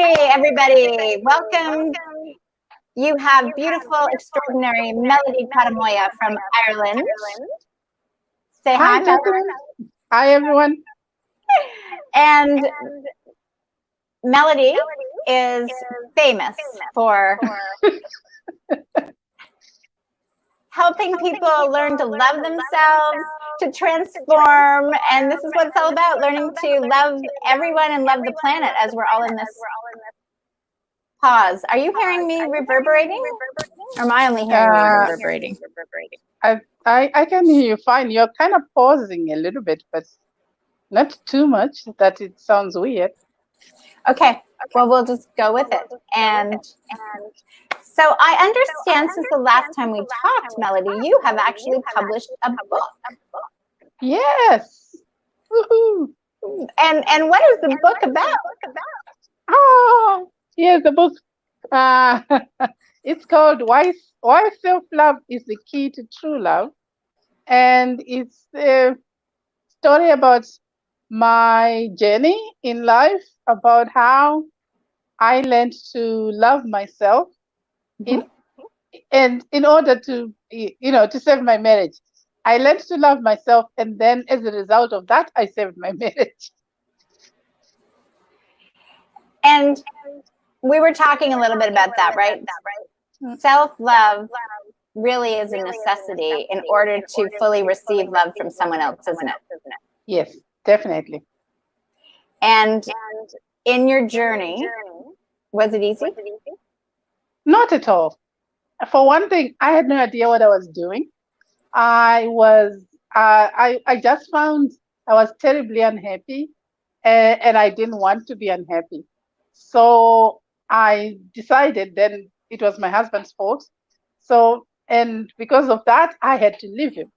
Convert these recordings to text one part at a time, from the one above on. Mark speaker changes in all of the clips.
Speaker 1: Hey, everybody. Welcome. You have beautiful, extraordinary Melody Karamoya from Ireland. Say hi, Melody.
Speaker 2: Jacqueline. Hi, everyone.
Speaker 1: And Melody is famous for helping people learn to love themselves, to transform. And this is what it's all about, learning to love everyone and love the planet as we're all in this pause. Are you hearing me reverberating? Or am I only hearing me reverberating?
Speaker 2: I can hear you fine. You're kind of pausing a little bit, but not too much that it sounds weird.
Speaker 1: Okay. Well, we'll just go with it. And so I understand since the last time we talked, Melody, you have actually published a book.
Speaker 2: Yes. Woohoo.
Speaker 1: And what is the book about?
Speaker 2: Oh, here's the book. It's called Why Self-Love is the Key to True Love. And it's a story about my journey in life, about how I learned to love myself in order to, to save my marriage. I learned to love myself, and then as a result of that, I saved my marriage.
Speaker 1: And we were talking a little bit about that, right? Self-love really is a necessity in order to fully receive love from someone else, isn't it?
Speaker 2: Yes, definitely.
Speaker 1: And in your journey, was it easy?
Speaker 2: Not at all. For one thing, I had no idea what I was doing. I just found I was terribly unhappy, and I didn't want to be unhappy. So I decided then it was my husband's fault. So, and because of that, I had to leave him.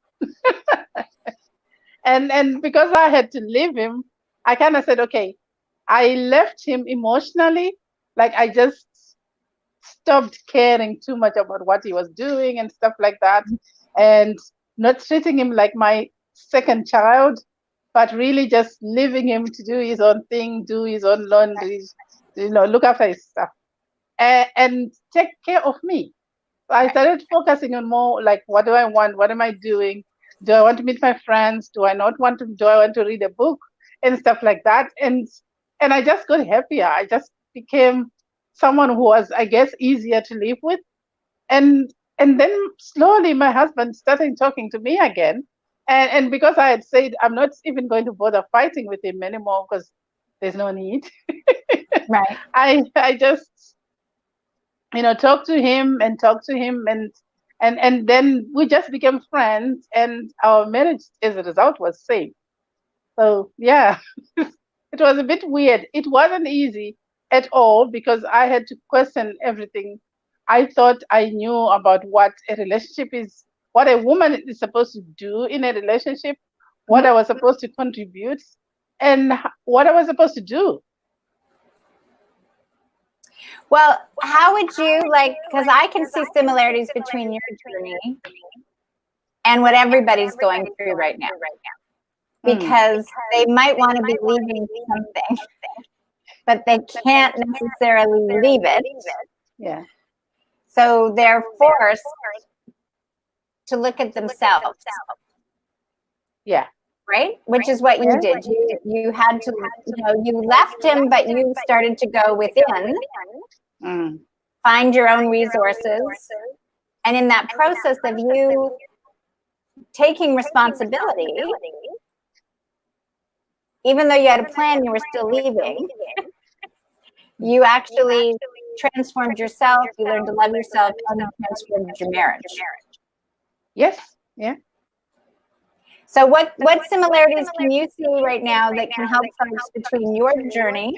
Speaker 2: And because I had to leave him, I kind of said, okay, I left him emotionally. Like I just stopped caring too much about what he was doing and stuff like that, and not treating him like my second child, but really just leaving him to do his own thing, do his own laundry, look after his stuff, and take care of me. So I started focusing on more like, what do I want? What am I doing? Do I want to meet my friends? Do I not want to? Do I want to read a book and stuff like that? And I just got happier. I just became someone who was, I guess, easier to live with. And then slowly my husband started talking to me again. And because I had said I'm not even going to bother fighting with him anymore because there's no need.
Speaker 1: Right.
Speaker 2: I just talk to him and then we just became friends, and our marriage as a result was saved. So yeah, it was a bit weird. It wasn't easy at all because I had to question everything. I thought I knew about what a relationship is, what a woman is supposed to do in a relationship, what I was supposed to contribute, and what I was supposed to do.
Speaker 1: Well, how would you because I can see similarities between your journey and what everybody's going through right now. Because they might want to be leaving something, but they can't necessarily leave it.
Speaker 2: Yeah.
Speaker 1: So they're forced to look at themselves.
Speaker 2: Yeah.
Speaker 1: Right? Which is what you did. You had to, you left him, but you started to go within, find your own resources. And in that process of you taking responsibility, even though you had a plan, you were still leaving, you actually transformed yourself, you learned to love yourself, and you transformed your marriage.
Speaker 2: Yes. Yeah.
Speaker 1: So what similarities can you see right now that can help folks between your journey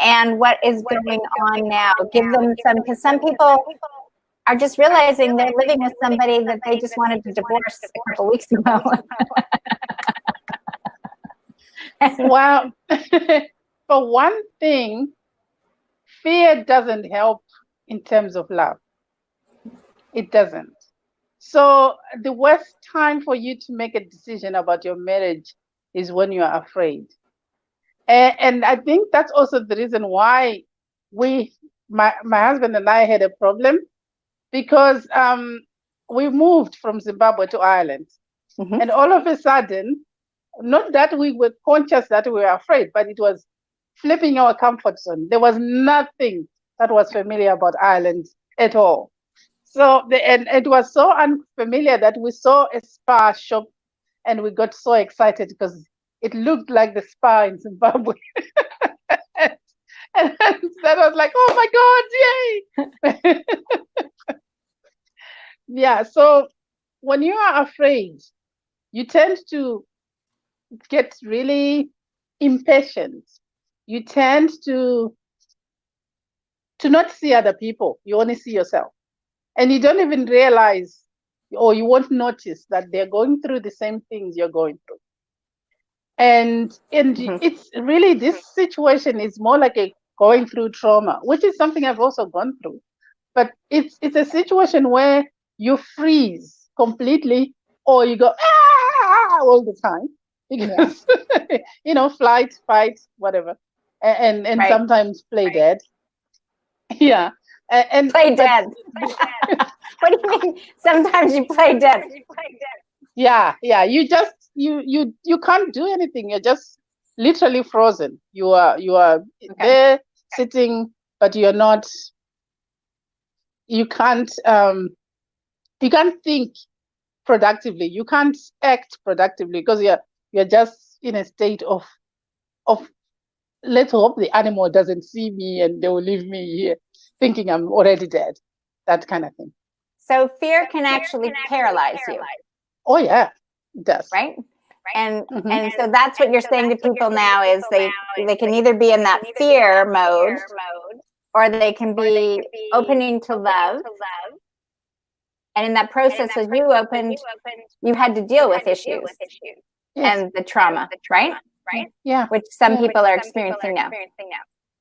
Speaker 1: and what is going on now? Give them some, because some people are just realizing they're living with somebody that they just wanted to divorce a couple weeks ago.
Speaker 2: Well, for one thing, fear doesn't help in terms of love. It doesn't. So the worst time for you to make a decision about your marriage is when you are afraid. And I think that's also the reason why my husband and I had a problem because we moved from Zimbabwe to Ireland.
Speaker 1: Mhm.
Speaker 2: And all of a sudden, not that we were conscious that we were afraid, but it was flipping our comfort zone. There was nothing that was familiar about Ireland at all. So and it was so unfamiliar that we saw a spa shop and we got so excited because it looked like the spa in Zimbabwe. And that was like, oh my God, yay! Yeah, so when you are afraid, you tend to get really impatient. You tend to not see other people. You only see yourself. And you don't even realize, or you won't notice that they're going through the same things you're going through. And
Speaker 1: Mhm.
Speaker 2: it's really, this situation is more like a going through trauma, which is something I've also gone through. But it's a situation where you freeze completely, or you go all the time because flight, fight, whatever, and
Speaker 1: Right.
Speaker 2: sometimes play dead. Yeah, and
Speaker 1: Play
Speaker 2: but
Speaker 1: dead. What do you mean? Sometimes you play dead.
Speaker 2: yeah, you can't do anything. You're just literally frozen. You are
Speaker 1: Okay.
Speaker 2: there sitting, but you're not. You can't think productively. You can't act productively because you're just in a state of let's hope the animal doesn't see me and they will leave me here thinking I'm already dead. That kind of thing.
Speaker 1: So fear can actually paralyze you,
Speaker 2: Oh yeah, it does.
Speaker 1: right? And
Speaker 2: Mhm.
Speaker 1: and so that's what you're saying to people now is they can either be in that fear mode or they can be opening to love. And in that process, as you opened, you had to deal with issues
Speaker 2: Yes.
Speaker 1: and the trauma, right?
Speaker 2: Yeah.
Speaker 1: Which some people are experiencing now.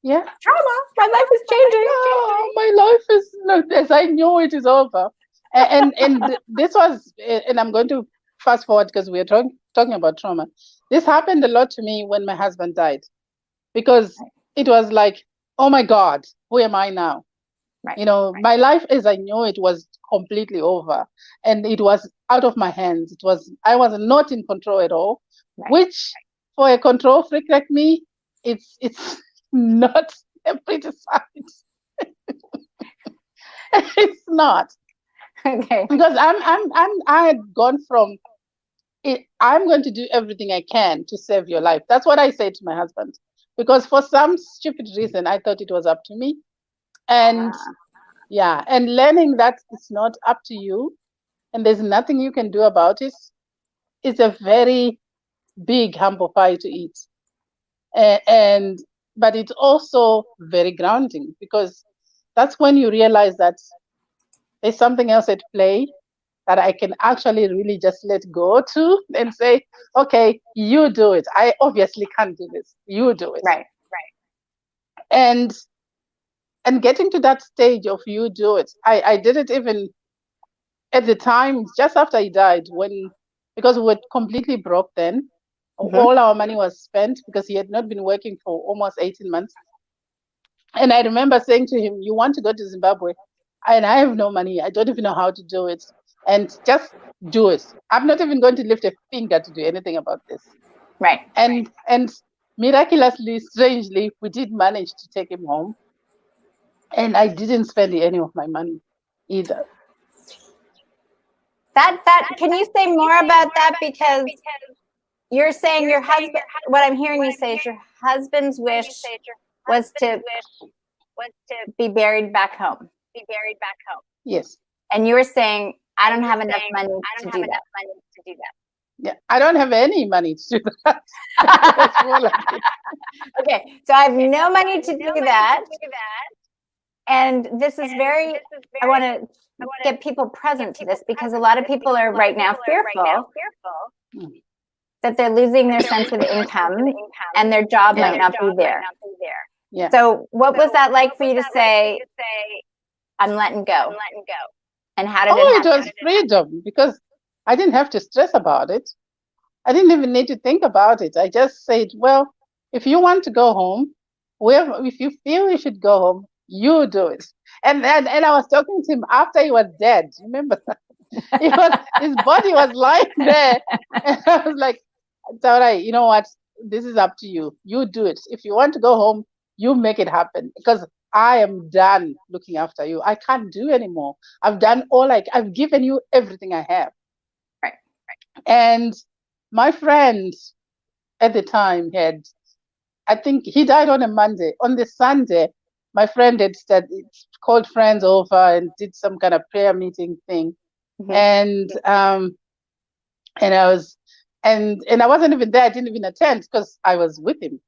Speaker 2: Yeah.
Speaker 1: Trauma. My life is changing.
Speaker 2: Oh, my life is not as I knew it is over. And this was, and I'm going to fast forward because we're talking about trauma. This happened a lot to me when my husband died, because it was like, oh my God, who am I now?
Speaker 1: Right.
Speaker 2: My life as I knew it was completely over, and it was out of my hands. I was not in control at all,
Speaker 1: Right.
Speaker 2: which for a control freak like me, it's not a pretty sight. It's not.
Speaker 1: Okay.
Speaker 2: Because I had gone from I'm going to do everything I can to save your life. That's what I said to my husband, because for some stupid reason I thought it was up to me. And yeah, and learning that it's not up to you and there's nothing you can do about it is a very big humble pie to eat. But it's also very grounding, because that's when you realize that there's something else at play that I can actually really just let go to and say, okay, you do it. I obviously can't do this. You do it.
Speaker 1: Right.
Speaker 2: And getting to that stage of you do it. I did it even at the time, just after he died, because we were completely broke then.
Speaker 1: Mhm.
Speaker 2: All our money was spent because he had not been working for almost 18 months. And I remember saying to him, you want to go to Zimbabwe? And I have no money. I don't even know how to do it. And just do it. I'm not even going to lift a finger to do anything about this.
Speaker 1: Right.
Speaker 2: And miraculously, strangely, we did manage to take him home. And I didn't spend any of my money either.
Speaker 1: That can you say more about that? Because you're saying your husband, what I'm hearing you say is your husband's wish was to be buried back home.
Speaker 2: Yes.
Speaker 1: And you were saying, I don't have enough money to do that.
Speaker 2: Yeah, I don't have any money to do that. That's more like it.
Speaker 1: Okay, so I have no money to do that. And this is very, I want to get people present to this, because a lot of people are right now fearful that they're losing their sense of income and their job might not be there.
Speaker 2: Yeah.
Speaker 1: So what was that like for you to say, I'm letting go? And how did it
Speaker 2: It
Speaker 1: happen?
Speaker 2: was freedom, because I didn't have to stress about it. I didn't even need to think about it. I just said, well, if you want to go home, if you feel you should go home, You do it. And I was talking to him after he was dead. Remember that? His body was lying there. And I was like, it's all right. You know what? This is up to you. You do it. If you want to go home, you make it happen. Because I am done looking after you. I can't do anymore. I've done I've given you everything I have.
Speaker 1: Right.
Speaker 2: And my friend at the time I think he died on a Monday. On the Sunday, my friend had called friends over and did some kind of prayer meeting thing. And and I was and I wasn't even there. I didn't even attend because I was with him.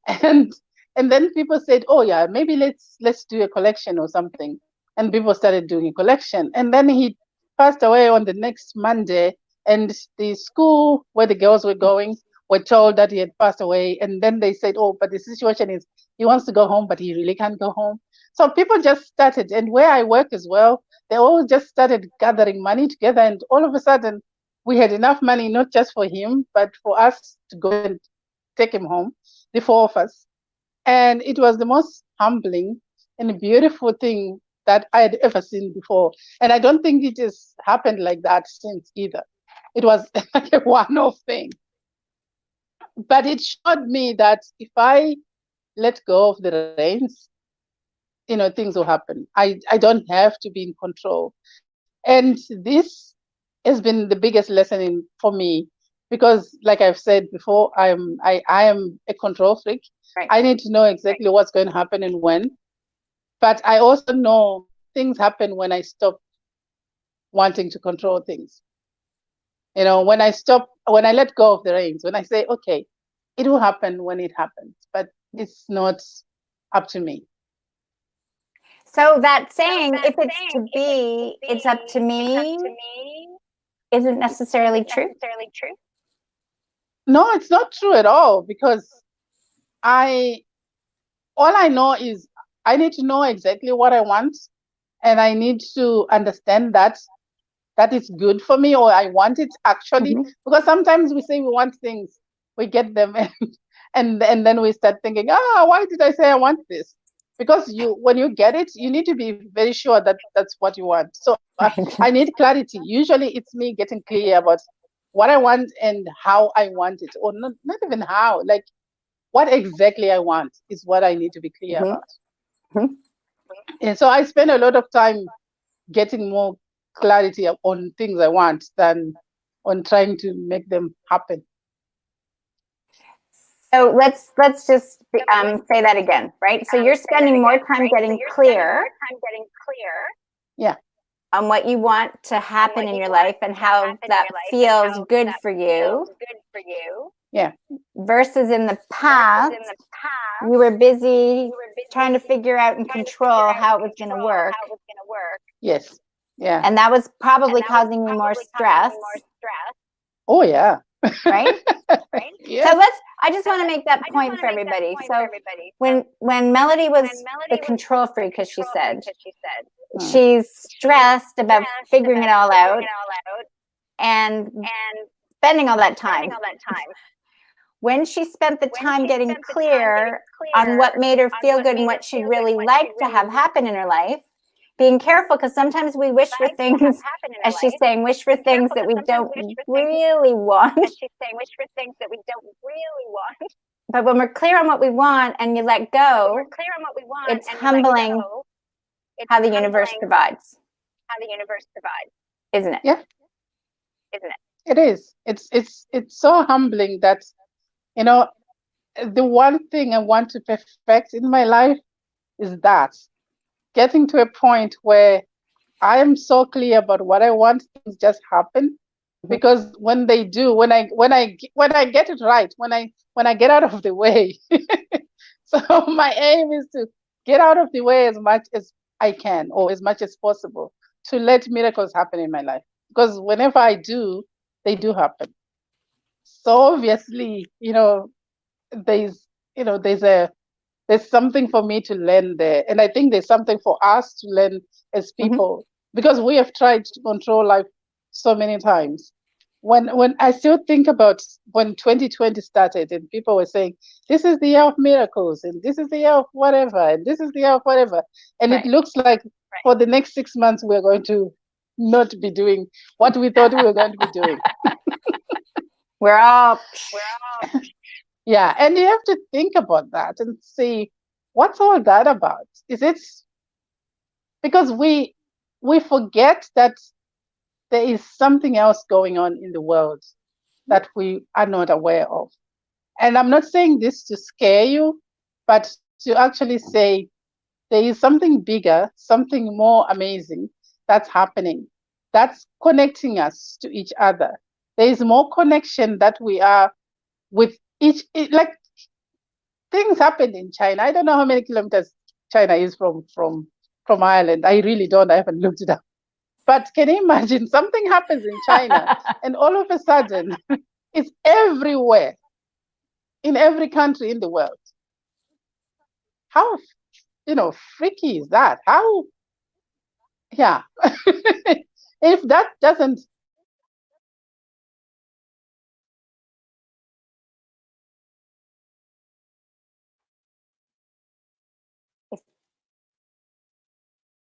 Speaker 2: And and then people said, "Oh yeah, maybe let's do a collection or something." And people started doing a collection. And then he passed away on the next Monday. And the school where the girls were going were told that he had passed away. And then they said, "Oh, but the situation is he wants to go home, but he really can't go home." So people just started. And where I work as well, they all just started gathering money together. And all of a sudden, we had enough money, not just for him, but for us to go and take him home, the four of us. And it was the most humbling and beautiful thing that I had ever seen before. And I don't think it has happened like that since either. It was like a one-off thing. But it showed me that if I let go of the reins, things will happen. I don't have to be in control. And this has been the biggest lesson for me, because like I've said before, I am a control freak.
Speaker 1: Right.
Speaker 2: I need to know exactly what's going to happen and when. But I also know things happen when I stop wanting to control things. When I let go of the reins, when I say, okay, it will happen when it happens, but it's not up to me.
Speaker 1: So that saying, if it's to be, it's up to me, isn't necessarily true.
Speaker 2: No, it's not true at all, because all I know is I need to know exactly what I want, and I need to understand that is good for me, or I want it actually. Because sometimes we say we want things, we get them, and then we start thinking, why did I say I want this? Because when you get it, you need to be very sure that that's what you want. So I need clarity. Usually it's me getting clear about what I want and how I want it, or not even how, like what exactly I want is what I need to be clear about. And so I spend a lot of time getting more clarity on things I want than on trying to make them happen.
Speaker 1: So let's just say that again, right? So you're spending more time getting clear,
Speaker 2: yeah,
Speaker 1: on what you want to happen in your life and how that feels good for you.
Speaker 2: Yeah.
Speaker 1: Versus in the past, you were busy trying to figure out and control how it was going to work.
Speaker 2: Yes. Yeah.
Speaker 1: And that was probably causing you more stress.
Speaker 2: Oh yeah.
Speaker 1: Right?
Speaker 2: Yeah.
Speaker 1: So I just want to make that point for everybody. So when Melody was the control freak, as she said, she's stressed about figuring it all out and spending all that time. When she spent the time getting clear on what made her feel good and what she'd really like to have happen in her life, being careful, because sometimes we wish for things, as she's saying, wish for things that we don't really want. But when we're clear on what we want and you let go, it's humbling how the universe provides. Isn't it?
Speaker 2: Yeah. It is. It's so humbling that, the one thing I want to perfect in my life is that getting to a point where I am so clear about what I want, things just happen. Because when they do, when I get it right, when I get out of the way. So my aim is to get out of the way as much as I can, or as much as possible, to let miracles happen in my life. Because whenever I do, they do happen. So obviously, there's something for me to learn there. And I think there's something for us to learn as people, because we have tried to control life so many times. when I still think about when 2020 started and people were saying, this is the year of miracles and this is the year of whatever and this is the year of whatever. And it
Speaker 1: Right.
Speaker 2: looks like for the next 6 months, we're going to not be doing what we thought we were going to be doing.
Speaker 1: We're all
Speaker 2: Yeah. And you have to think about that and see what's all that about? Is it because we forget that there is something else going on in the world that we are not aware of. And I'm not saying this to scare you, but to actually say there is something bigger, something more amazing that's happening, that's connecting us to each other. There is more connection that we are with like things happened in China. I don't know how many kilometers China is from Ireland. I really don't. I haven't looked it up. But can you imagine something happens in China and all of a sudden it's everywhere in every country in the world? How freaky is that? How yeah. If that doesn't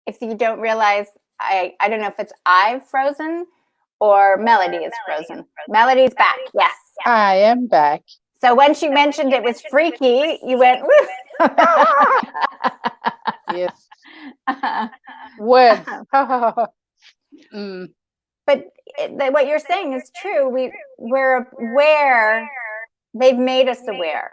Speaker 1: if you don't realize, I don't know if it's I've frozen or Melody is frozen. Melody's back. Yes.
Speaker 2: I am back.
Speaker 1: So when she mentioned it was freaky, you went,
Speaker 2: Yes. Words. Mm.
Speaker 1: But what you're saying is true. We're aware. They've made us aware.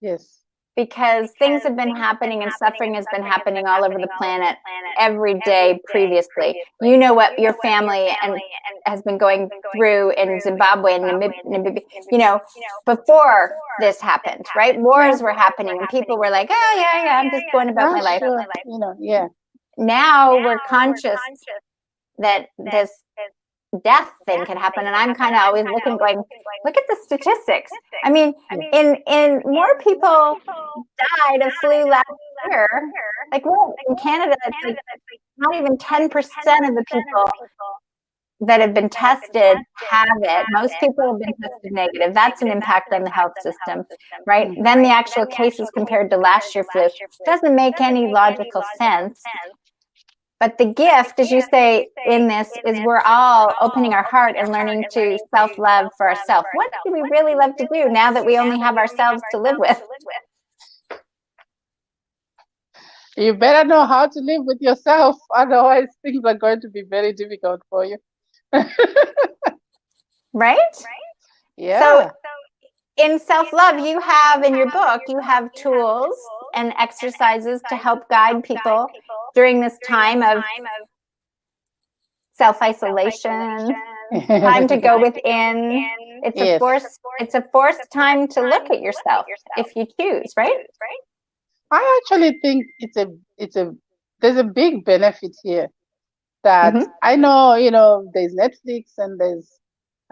Speaker 2: Yes.
Speaker 1: Because things have been happening and suffering has been happening all over the planet every day previously. You know what your family and has been going through in Zimbabwe and Namibia, before this happened, right? Wars were happening and people were like, oh, yeah, I'm just going about my life.
Speaker 2: Sure. Yeah.
Speaker 1: Now we're conscious that this death thing could happen, and I'm kind of always looking, going, look at the statistics. I mean, in more people died of flu last year. Like, well, in Canada, it's like not even 10% of the people that have been tested have it. Most people have been tested negative. That's an impact on the health system, right? Then the actual cases compared to last year's flu doesn't make any logical sense. But the gift, as you say in this, is we're all opening our heart and learning to self-love for ourselves. What do we really love to do now that we only have ourselves to live with?
Speaker 2: You better know how to live with yourself. Otherwise, things are going to be very difficult for you.
Speaker 1: Right?
Speaker 2: Yeah.
Speaker 1: So in self-love, you have in your book, you have tools and exercises to help guide people during this time of self-isolation, time to go within. It's a forced time to look at yourself if you choose, right?
Speaker 2: I actually think there's a big benefit here that I know, there's Netflix and there's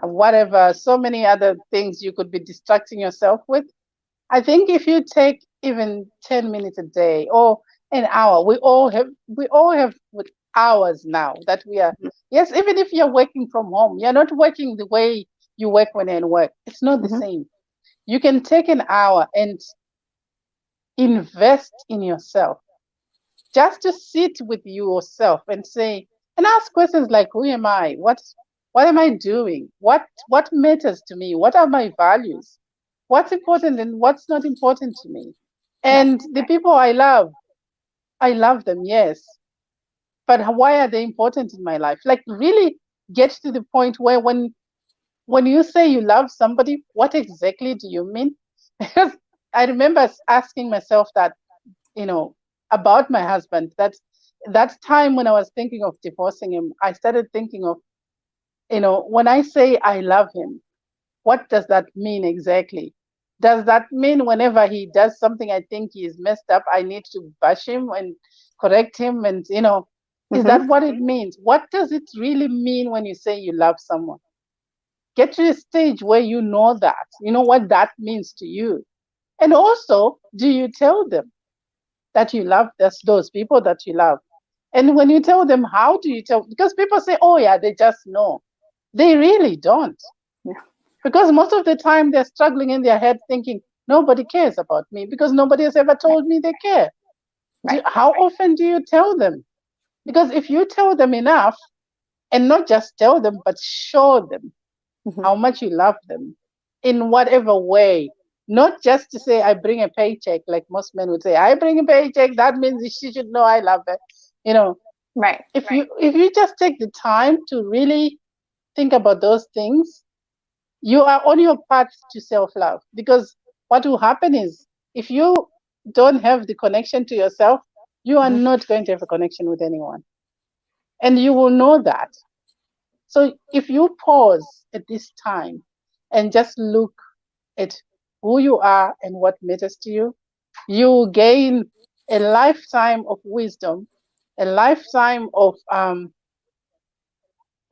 Speaker 2: whatever, so many other things you could be distracting yourself with. I think if you take even 10 minutes a day or an hour, we all have hours now that we are, yes, even if you're working from home, you're not working the way you work when you're in work. It's not the same. You can take an hour and invest in yourself. Just to sit with yourself and ask questions like, who am I? What am I doing? What matters to me? What are my values? What's important and what's not important to me? And the people I love them, yes. But why are they important in my life? Like, really get to the point where when you say you love somebody, what exactly do you mean? Because I remember asking myself that, about my husband. That time when I was thinking of divorcing him, I started thinking of, when I say I love him, what does that mean exactly? Does that mean whenever he does something I think he is messed up, I need to bash him and correct him? And, is that what it means? What does it really mean when you say you love someone? Get to a stage where you know that, what that means to you. And also, do you tell them that you love those people that you love? And when you tell them, how do you tell? Because people say, oh, yeah, they just know. They really don't.
Speaker 1: No.
Speaker 2: Because most of the time they're struggling in their head thinking, nobody cares about me because nobody has ever told me they care.
Speaker 1: Right.
Speaker 2: How often do you tell them? Because if you tell them enough, and not just tell them, but show them
Speaker 1: Mhm.
Speaker 2: how much you love them in whatever way, not just to say, I bring a paycheck, like most men would say, I bring a paycheck, that means she should know I love her. You know,
Speaker 1: Right.
Speaker 2: if you just take the time to really think about those things, you are on your path to self-love. Because what will happen is, if you don't have the connection to yourself, you are
Speaker 1: Mhm.
Speaker 2: not going to have a connection with anyone, and you will know that. So if you pause at this time and just look at who you are and what matters to you, you will gain a lifetime of wisdom, a lifetime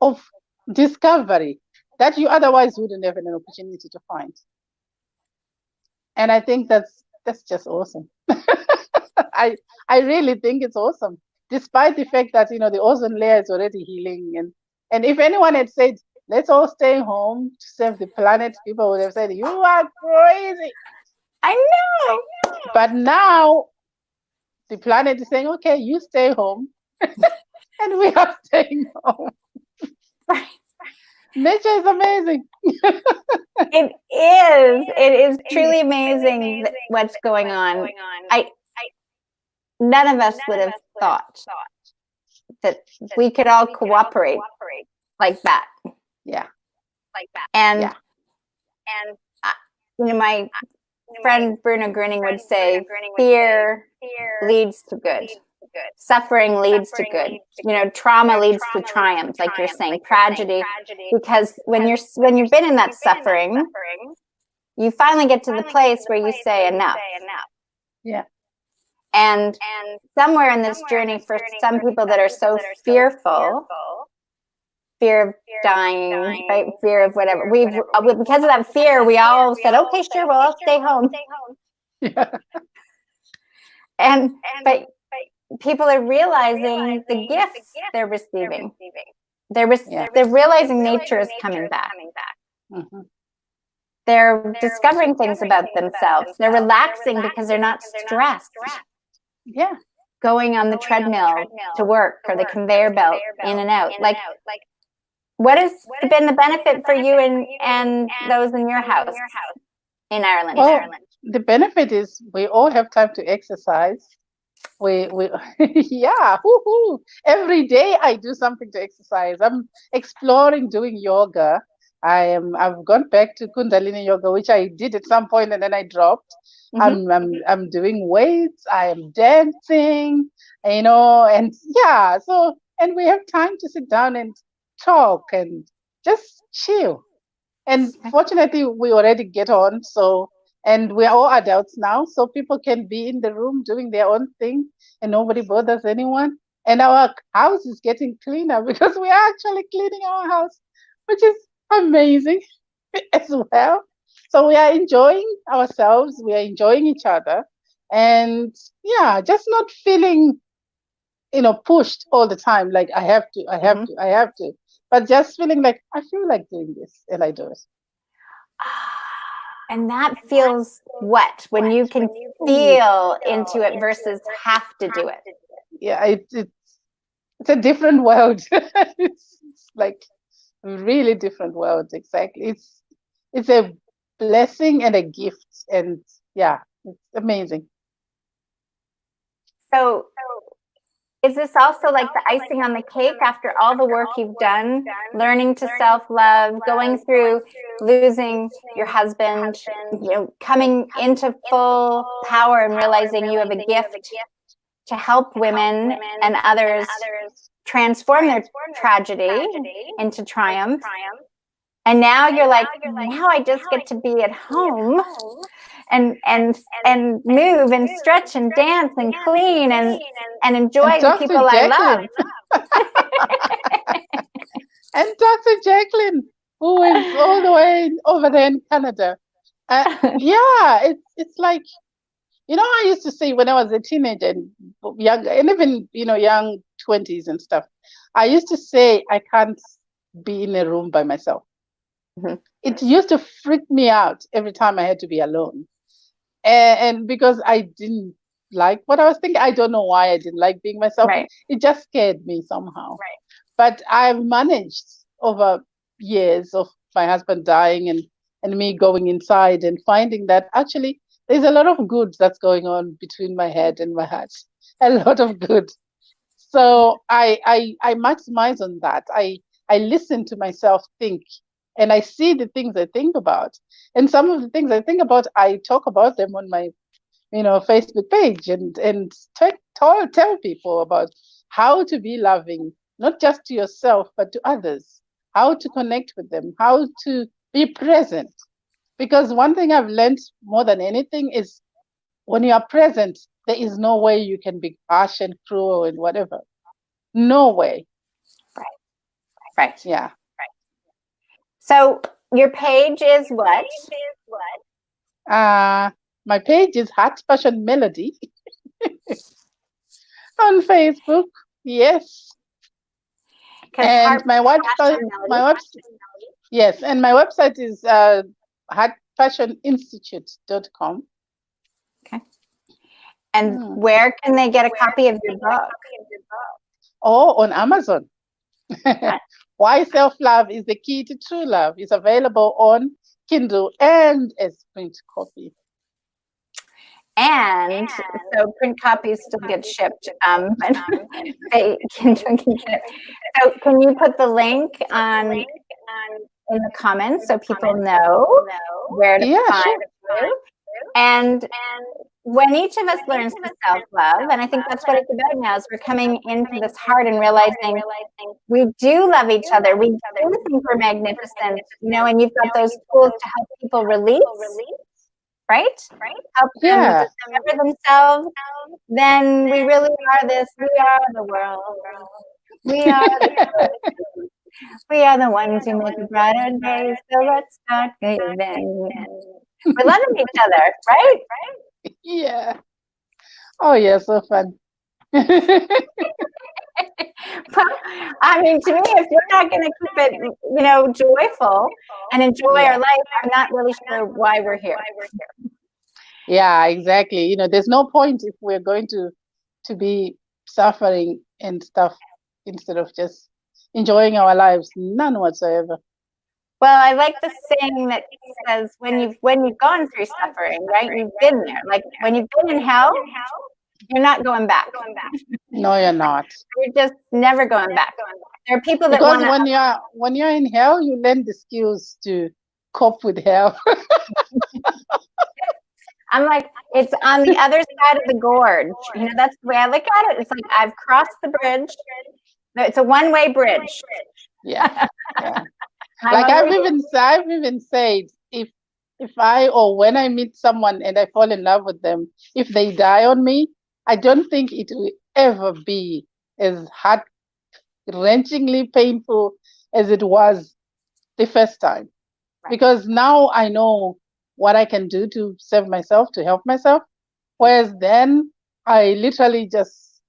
Speaker 2: of discovery that you otherwise wouldn't have an opportunity to find. And I think that's just awesome. I I really think it's awesome, despite the fact that the ozone layer is already healing, and if anyone had said let's all stay home to save the planet, people would have said you are crazy.
Speaker 1: I know.
Speaker 2: But now the planet is saying, okay, you stay home, and we are staying home.
Speaker 1: Right.
Speaker 2: Nature is amazing.
Speaker 1: It is. It is truly amazing what's going on. I None of us would have thought that we could all cooperate like that.
Speaker 2: Yeah,
Speaker 1: And
Speaker 2: yeah,
Speaker 1: my friend Bruno Grinning would say, fear leads to good. Suffering leads to good. Trauma leads to triumph, like you're saying, tragedy. Because when you've been in that suffering, you finally get to the place where you say enough.
Speaker 2: yeah.
Speaker 1: And somewhere in this journey, for some people that are so fearful, fear of dying, right? Fear of whatever. Because of that fear, we all said, okay, sure, well, I'll stay home.
Speaker 2: Yeah.
Speaker 1: But people are realizing the gifts they're receiving. They're realizing nature is coming back.
Speaker 2: Mm-hmm.
Speaker 1: They're discovering things about themselves. They're relaxing because they're not stressed.
Speaker 2: Yeah.
Speaker 1: Going on the treadmill to work or the conveyor belt in and out. Like, what has been the benefit for you and those in your house in Ireland?
Speaker 2: Well, the benefit is we all have time to exercise. We yeah, woohoo. Every day I do something to exercise. I'm exploring doing yoga. I've gone back to Kundalini yoga, which I did at some point and then I dropped. I'm doing weights, I am dancing, and yeah, so and we have time to sit down and talk and just chill. And fortunately, we already get on. So, and we're all adults now, so people can be in the room doing their own thing and nobody bothers anyone. And our house is getting cleaner because we are actually cleaning our house, which is amazing as well. So we are enjoying ourselves, we are enjoying each other, and yeah, just not feeling pushed all the time, like I have to, I have to, I have to, but just feeling like I feel like doing this and I do it.
Speaker 1: And that feels what? When you can feel into it versus have to do it.
Speaker 2: Yeah, it's a different world. It's like a really different world. Exactly. It's a blessing and a gift, and yeah, it's amazing.
Speaker 1: So is this also like the icing on the cake after all the work you've done, learning to self-love, going through losing your husband, coming into full power and realizing you have a gift to help women and others transform their tragedy into triumph? And now you're like, now I just get to be at home and move and stretch and dance and clean and enjoy the people I love.
Speaker 2: And Dr. Jacqueline, who is all the way over there in Canada. Yeah, it's like, I used to say when I was a teenager and young, and even young 20s and stuff, I used to say I can't be in a room by myself.
Speaker 1: Mhm.
Speaker 2: It used to freak me out every time I had to be alone. And because I didn't like what I was thinking, I don't know why I didn't like being myself.
Speaker 1: Right.
Speaker 2: It just scared me somehow. But I've managed over years of my husband dying and me going inside and finding that actually there's a lot of good that's going on between my head and my heart. A lot of good. So I maximize on that. I listen to myself think, and I see the things I think about. And some of the things I think about, I talk about them on my Facebook page and tell people about how to be loving, not just to yourself but to others, how to connect with them, how to be present. Because one thing I've learned more than anything is when you are present, there is no way you can be harsh and cruel and whatever. No way.
Speaker 1: Right.
Speaker 2: Yeah.
Speaker 1: So your page is what?
Speaker 2: My page is Heart Passion Melody on Facebook. Yes.
Speaker 1: Because
Speaker 2: And my website, yes, and my website is heartpassioninstitute.com.
Speaker 1: Okay. And where can they get a copy of your book?
Speaker 2: Oh, on Amazon. Why Self-Love is the Key to True Love is available on Kindle and as print copy.
Speaker 1: And so print copies still get shipped. They can get it. So can you put the link in the comments so people know where to find you? And when each of us learns to self-love, and I think that's what it's about now, is we're coming into this heart and realizing we do love each other. We do think we're magnificent, and you've got those tools to help people release, right? Help them discover themselves. Then we really are this. We are the world. We are the we are the ones who make a brighter day. So let's start giving. We're loving each other, right?
Speaker 2: Yeah. Oh, yeah, so fun.
Speaker 1: Well, I mean, to me, if we're not going to keep it, joyful and enjoy our life, I'm not really sure why we're here.
Speaker 2: Yeah, exactly. There's no point if we're going to be suffering and stuff instead of just enjoying our lives. None whatsoever.
Speaker 1: Well, I like the saying that says when you've gone through suffering, right? You've been there. Like when you've been in hell, you're not going back.
Speaker 2: No, you're not.
Speaker 1: You're just never going back. There are people that
Speaker 2: because when you're in hell, you learn the skills to cope with hell.
Speaker 1: I'm like, it's on the other side of the gorge. That's the way I look at it. It's like I've crossed the bridge. It's a one-way bridge.
Speaker 2: Yeah. Like I've even said, if I or when I meet someone and I fall in love with them, if they die on me, I don't think it will ever be as heart-wrenchingly painful as it was the first time. Right. Because now I know what I can do to save myself, to help myself. Whereas then I literally just,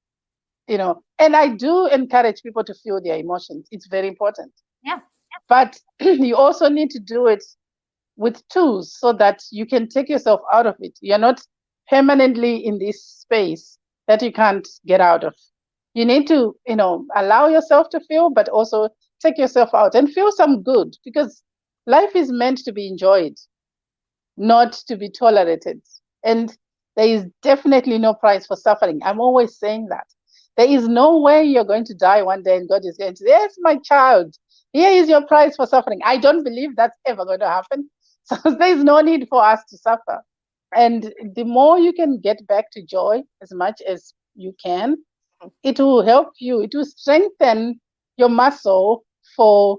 Speaker 2: and I do encourage people to feel their emotions. It's very important.
Speaker 1: Yeah.
Speaker 2: But you also need to do it with tools so that you can take yourself out of it. You're not permanently in this space that you can't get out of. You need to, allow yourself to feel, but also take yourself out and feel some good, because life is meant to be enjoyed, not to be tolerated. And there is definitely no price for suffering. I'm always saying that. There is no way you're going to die one day and God is going to say, yes, my child, here is your price for suffering. I don't believe that's ever going to happen. So there's no need for us to suffer. And the more you can get back to joy as much as you can, it will help you. It will strengthen your muscle for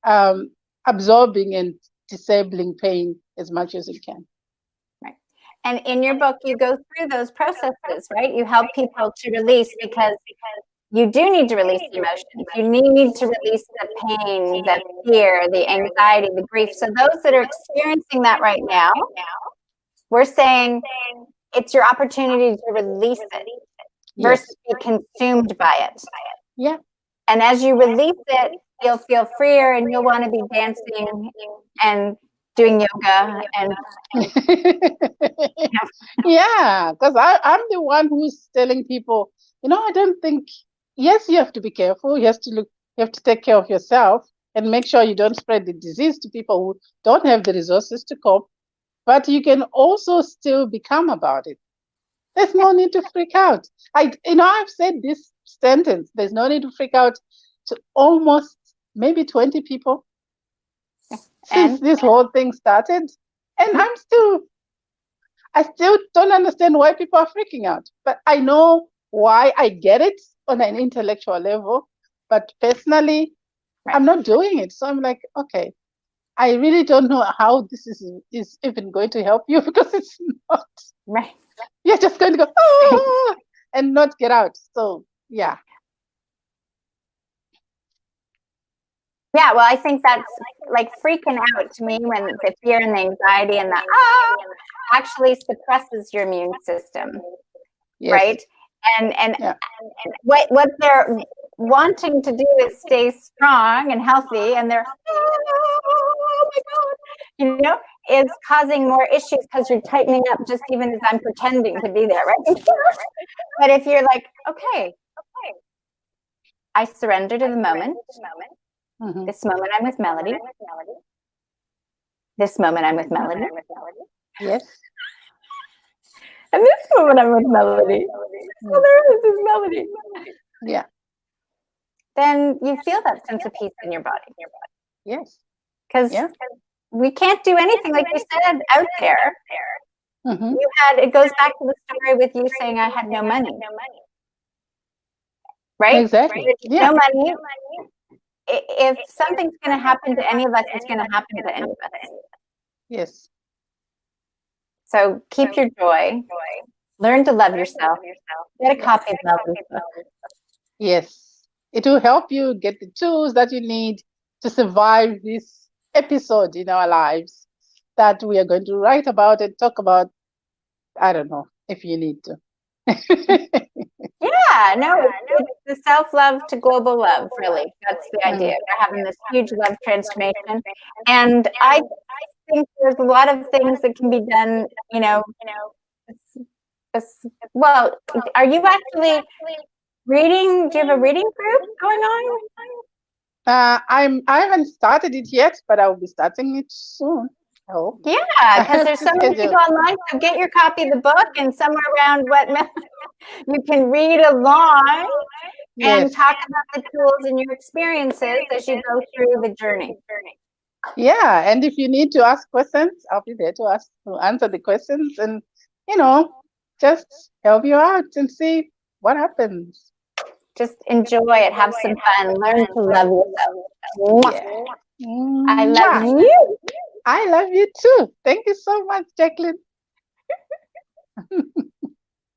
Speaker 2: absorbing and disabling pain as much as you can.
Speaker 1: Right. And in your book, you go through those processes, right? You help people to release, because you do need to release the emotions. You need to release the pain, the fear, the anxiety, the grief. So those that are experiencing that right now, we're saying it's your opportunity to release it versus be consumed by it.
Speaker 2: Yeah.
Speaker 1: And as you release it, you'll feel freer and you'll want to be dancing and doing yoga and
Speaker 2: Yeah, because I'm the one who's telling people, I don't think, yes, you have to be careful. You have to take care of yourself and make sure you don't spread the disease to people who don't have the resources to cope. But you can also still be calm about it. There's no need to freak out. I've said this sentence, there's no need to freak out, to almost maybe 20 people since this whole thing started. And I still don't understand why people are freaking out. But I know why. I get it on an intellectual level. But personally, I'm not doing it. So I'm like, okay, I really don't know how this is even going to help you, because it's not.
Speaker 1: right.
Speaker 2: You're just going to go, "Ah," and not get out. So yeah.
Speaker 1: Yeah, well, I think that's like freaking out to me when the fear and the anxiety and the actually suppresses your immune system,
Speaker 2: Yes.
Speaker 1: right? And what they're wanting to do is stay strong and healthy, and they're oh my god, is causing more issues because you're tightening up just even as I'm pretending to be there, right? But if you're like, okay, I surrender to the moment.
Speaker 2: Mm-hmm.
Speaker 1: This moment I'm with Melody. This moment I'm with Melody.
Speaker 2: Yes.
Speaker 1: And this moment I'm with Melody. Oh, there is Melody.
Speaker 2: Yeah.
Speaker 1: Then you feel that sense of peace in your body.
Speaker 2: Yes.
Speaker 1: Because we can't do anything, like you said, out there.
Speaker 2: Mm-hmm.
Speaker 1: It goes back to the story with you saying I had no money. Right?
Speaker 2: Exactly.
Speaker 1: No money. If something's going to happen to any of us, it's going to happen to any of us.
Speaker 2: Yes.
Speaker 1: So keep your joy. Learn to love yourself. Get a copy of Melody's book.
Speaker 2: Yes. It will help you get the tools that you need to survive this episode in our lives that we are going to write about and talk about. I don't know if you need to.
Speaker 1: Yeah, no, it's the self-love to global love, really. That's the idea. We're having this huge love transformation. And I think there's a lot of things that can be done, well, are you actually reading? Do you have a reading group going on?
Speaker 2: I haven't started it yet, but I will be starting it soon. I hope.
Speaker 1: Yeah, because there's so many people online. So get your copy of the book, and somewhere around you can read along and talk about the tools and your experiences as you go through the journey.
Speaker 2: Yeah, and if you need to ask questions, I'll be there to answer the questions, and just help you out and see what happens.
Speaker 1: Just enjoy it, have some fun, learn to love yourself.
Speaker 2: Yeah.
Speaker 1: I love you.
Speaker 2: I love you too. Thank you so much, Jacqueline.